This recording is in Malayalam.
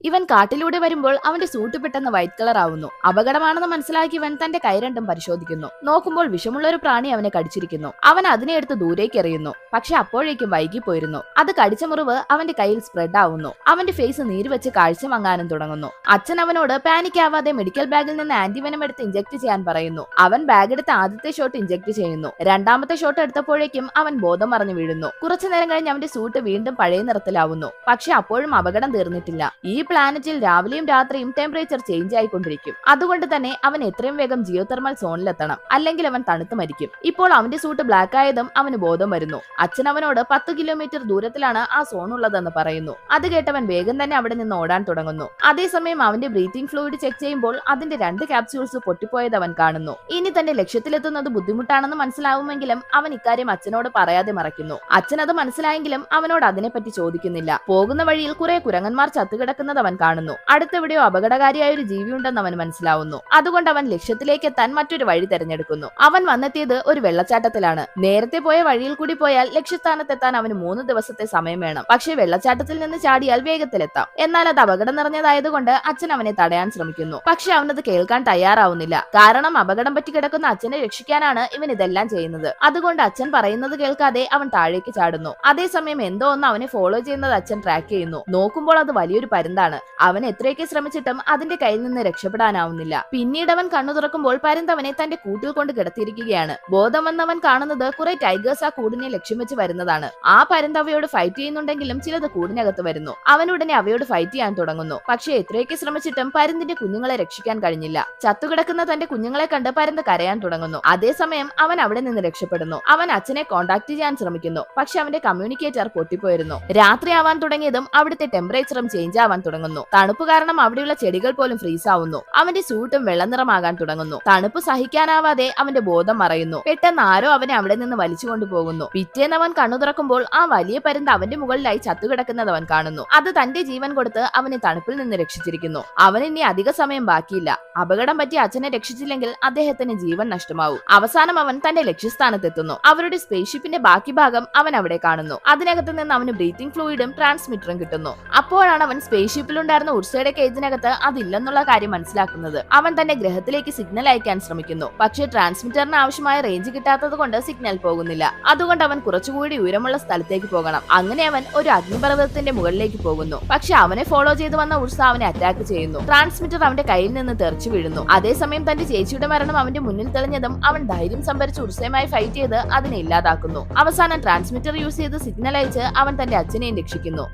ഇവൻ കാട്ടിലൂടെ വരുമ്പോൾ അവന്റെ സൂട്ട് പെട്ടെന്ന് വൈറ്റ് കളർ ആവുന്നു. അപകടമാണെന്ന് മനസ്സിലാക്കി ഇവൻ തന്റെ കൈ രണ്ടും പരിശോധിക്കുന്നു. നോക്കുമ്പോൾ വിഷമുള്ള ഒരു പ്രാണി അവനെ കടിച്ചിരിക്കുന്നു. അവൻ അതിനെ എടുത്ത് ദൂരേക്ക് എറിയുന്നു. പക്ഷെ അപ്പോഴേക്കും വൈകിപ്പോയിരുന്നു. അത് കടിച്ച മുറിവ് അവന്റെ കയ്യിൽ സ്പ്രെഡ് ആവുന്നു. അവന്റെ ഫേസ് നീര് വെച്ച് കാഴ്ച മങ്ങാനും തുടങ്ങുന്നു. അച്ഛൻ അവനോട് പാനിക് ആവാതെ മെഡിക്കൽ ബാഗിൽ നിന്ന് ആന്റിവെനം എടുത്ത് ഇഞ്ചക്ട് ചെയ്യാൻ പറയുന്നു. അവൻ ബാഗ് എടുത്ത് ആദ്യത്തെ ഷോട്ട് ഇഞ്ചക്ട് ചെയ്യുന്നു. രണ്ടാമത്തെ ഷോട്ട് എടുത്തപ്പോഴേക്കും അവൻ ബോധം മറഞ്ഞു വീഴുന്നു. കുറച്ചു നേരം കഴിഞ്ഞ് അവന്റെ സൂട്ട് വീണ്ടും പഴയ നിറത്തിലാവുന്നു. പക്ഷെ അപ്പോഴും അപകടം തീർന്നിട്ടില്ല. ഈ പ്ലാനറ്റിൽ രാവിലെയും രാത്രിയും ടെമ്പറേച്ചർ ചേഞ്ച് ആയിക്കൊണ്ടിരിക്കും. അതുകൊണ്ട് തന്നെ അവൻ എത്രയും വേഗം ജിയോതെർമൽ സോണിലെത്തണം, അല്ലെങ്കിൽ അവൻ തണുത്തു മരിക്കും. ഇപ്പോൾ അവന്റെ സൂട്ട് ബ്ലാക്ക് ആയതും അവന് ബോധം വരുന്നു. അച്ഛൻ അവനോട് 10 കിലോമീറ്റർ ദൂരത്തിലാണ് ആ സോൺ ഉള്ളതെന്ന് പറയുന്നു. അത് കേട്ടവൻ വേഗം തന്നെ അവിടെ നിന്ന് ഓടാൻ തുടങ്ങുന്നു. അതേസമയം അവന്റെ ബ്രീത്തിങ് ഫ്ലൂയിഡ് ചെക്ക് ചെയ്യുമ്പോൾ അതിന്റെ 2 ക്യാപ്സ്യൂൾസ് പൊട്ടിപ്പോയത് അവൻ കാണുന്നു. ഇനി തന്റെ ലക്ഷ്യത്തിലെത്തുന്നത് ബുദ്ധിമുട്ടാണെന്ന് മനസ്സിലാവുമെങ്കിലും അവൻ ഇക്കാര്യം അച്ഛനോട് പറയാതെ മറയ്ക്കുന്നു. അച്ഛൻ അത് മനസ്സിലായെങ്കിലും അവനോട് അതിനെപ്പറ്റി ചോദിക്കുന്നില്ല. പോകുന്ന വഴിയിൽ കുറെ കുരങ്ങന്മാർ ചത്തുകിടക്കുന്നത് അവൻ കാണുന്നു. അടുത്തെവിടെയോ അപകടകാരിയായ ഒരു ജീവിയുണ്ടെന്ന് അവൻ മനസ്സിലാവുന്നു. അതുകൊണ്ട് അവൻ ലക്ഷ്യത്തിലേക്ക് എത്താൻ മറ്റൊരു വഴി തെരഞ്ഞെടുക്കുന്നു. അവൻ വന്നെത്തിയത് ഒരു വെള്ളച്ചാട്ടത്തിലാണ്. നേരത്തെ പോയ വഴിയിൽ കൂടി പോയാൽ ലക്ഷ്യസ്ഥാനത്തെത്താൻ അവന് 3 ദിവസത്തെ സമയം വേണം. പക്ഷേ വെള്ളച്ചാട്ടത്തിൽ നിന്ന് ചാടിയാൽ വേഗത്തിലെത്താം. എന്നാൽ അത് അപകടം നിറഞ്ഞതായതുകൊണ്ട് അച്ഛൻ അവനെ തടയാൻ ശ്രമിക്കുന്നു. പക്ഷെ അവനത് കേൾക്കാൻ തയ്യാറാവുന്നില്ല. കാരണം അപകടം പറ്റി കിടക്കുന്ന അച്ഛനെ രക്ഷിക്കാനാണ് ഇവൻ ഇതെല്ലാം ചെയ്യുന്നത്. അതുകൊണ്ട് അച്ഛൻ പറയുന്നത് കേൾക്കാതെ അവൻ താഴേക്ക് ചാടുന്നു. അതേസമയം എന്തോ ഒന്ന് അവനെ ഫോളോ ചെയ്യുന്നത് അച്ഛൻ ട്രാക്ക് ചെയ്യുന്നു. നോക്കുമ്പോൾ അത് വലിയൊരു പരുന്താണ്. അവൻ എത്രയൊക്കെ ശ്രമിച്ചിട്ടും അതിന്റെ കയ്യിൽ നിന്ന് രക്ഷപ്പെടാനാവുന്നില്ല. പിന്നീട് അവൻ കണ്ണു തുറക്കുമ്പോൾ പരുന്ത് അവനെ തന്റെ കൂട്ടിൽ കൊണ്ട് കിടത്തിയിരിക്കുകയാണ്. ബോധം വന്നവൻ കാണുന്നത് കുറെ ടൈഗേഴ്സ് ആ കൂടിനെ ലക്ഷ്യം വെച്ച് വരുന്നതാണ്. ആ പരുന്ത് അവയോട് ഫൈറ്റ് ചെയ്യുന്നുണ്ടെങ്കിലും ചിലത് കൂടിനകത്ത് വരുന്നു. അവൻ ഉടനെ അവയോട് ഫൈറ്റ് ചെയ്യാൻ തുടങ്ങുന്നു. പക്ഷേ എത്രയൊക്കെ ശ്രമിച്ചിട്ടും പരുന്തിന്റെ കുഞ്ഞുങ്ങളെ രക്ഷിക്കാൻ കഴിഞ്ഞില്ല. ചത്തുകിടക്കുന്ന തന്റെ കുഞ്ഞുങ്ങളെ കണ്ട് പരുന്ത് കരയാൻ തുടങ്ങുന്നു. അതേസമയം അവൻ അവിടെ നിന്ന് രക്ഷപ്പെടുന്നു. അവൻ അച്ഛനെ കോൺടാക്ട് ചെയ്യാൻ ശ്രമിക്കുന്നു. പക്ഷെ അവന്റെ കമ്മ്യൂണിക്കേറ്റർ പൊട്ടിപ്പോയിരുന്നു. രാത്രിയാവാൻ തുടങ്ങിയതും അവിടുത്തെ ടെമ്പറേച്ചറും ചേഞ്ച് ആവാൻ തുടങ്ങുന്നു. തണുപ്പ് കാരണം അവിടെയുള്ള ചെടികൾ പോലും ഫ്രീസ് ആവുന്നു. അവന്റെ സൂട്ടും വെള്ളനിറമാകാൻ തുടങ്ങുന്നു. തണുപ്പ് സഹിക്കാനാവാതെ അവന്റെ ബോധം മറയുന്നു. പെട്ടെന്ന് ആരോ അവനെ അവിടെ നിന്ന് വലിച്ചുകൊണ്ടു പോകുന്നു. പിറ്റേന്ന് അവൻ കണ്ണു തുറക്കുമ്പോൾ ആ വലിയ പരുന്ത് അവന്റെ മുകളിലായി ചത്തുകിടക്കുന്നത് അവൻ കാണുന്നു. അത് തന്റെ ജീവൻ കൊടുത്ത് അവനെ തണുപ്പിൽ നിന്ന് രക്ഷിച്ചിരിക്കുന്നു. അവന് ഇനി അധിക സമയം ബാക്കിയില്ല. അപകടം പറ്റി അച്ഛനെ രക്ഷിച്ചില്ലെങ്കിൽ അദ്ദേഹത്തിന് ജീവൻ നഷ്ടമാവും. അവസാനം അവൻ തന്റെ ലക്ഷ്യസ്ഥാനത്തെത്തുന്നു. അവരുടെ സ്പേസ്ഷിപ്പിന്റെ ബാക്കി ഭാഗം അവൻ അവിടെ കാണുന്നു. അതിനകത്ത് നിന്ന് അവന് ബ്രീത്തിങ് ഫ്ലൂയിഡും ട്രാൻസ്മിറ്ററും കിട്ടുന്നു. അപ്പോഴാണ് അവൻ സ്പേസ്ഷിപ്പിലുണ്ടായിരുന്ന ഉർസയുടെ കേജിനകത്ത് അതില്ലെന്നുള്ള കാര്യം മനസ്സിലാക്കുന്നത്. അവൻ തന്റെ ഗ്രഹത്തിലേക്ക് സിഗ്നൽ അയക്കാൻ ശ്രമിക്കുന്നു. പക്ഷേ ട്രാൻസ്മിറ്ററിന് ആവശ്യമായ റേഞ്ച് കിട്ടാത്തത് കൊണ്ട് സിഗ്നൽ പോകുന്നില്ല. അതുകൊണ്ട് അവൻ കുറച്ചുകൂടി ഉയരമുള്ള സ്ഥലത്തേക്ക് പോകണം. അങ്ങനെ അവൻ ഒരു അഗ്നിപർവ്വതത്തിന്റെ മുകളിലേക്ക് പോകുന്നു. പക്ഷെ അവനെ ഫോളോ ചെയ്ത് വന്ന ഉർസ അവനെ അറ്റാക്ക് ചെയ്യുന്നു. ട്രാൻസ്മിറ്റർ അവന്റെ കയ്യിൽ നിന്ന് തെറിച്ചു വീഴുന്നു. അതേസമയം തന്റെ ചേച്ചിയുടെ മരണം അവന്റെ മുന്നിൽ തെളിഞ്ഞതും അവൻ ധൈര്യം സംഭരിച്ച് ഉർസയുമായി ഫൈറ്റ് ചെയ്ത് അതിനെ ഇല്ലാതാക്കുന്നു. അവസാനം ട്രാൻസ്മിറ്റർ യൂസ് ചെയ്ത് സിഗ്നൽ അയച്ച് അവൻ തന്റെ അച്ഛനെയും രക്ഷിക്കുന്നു.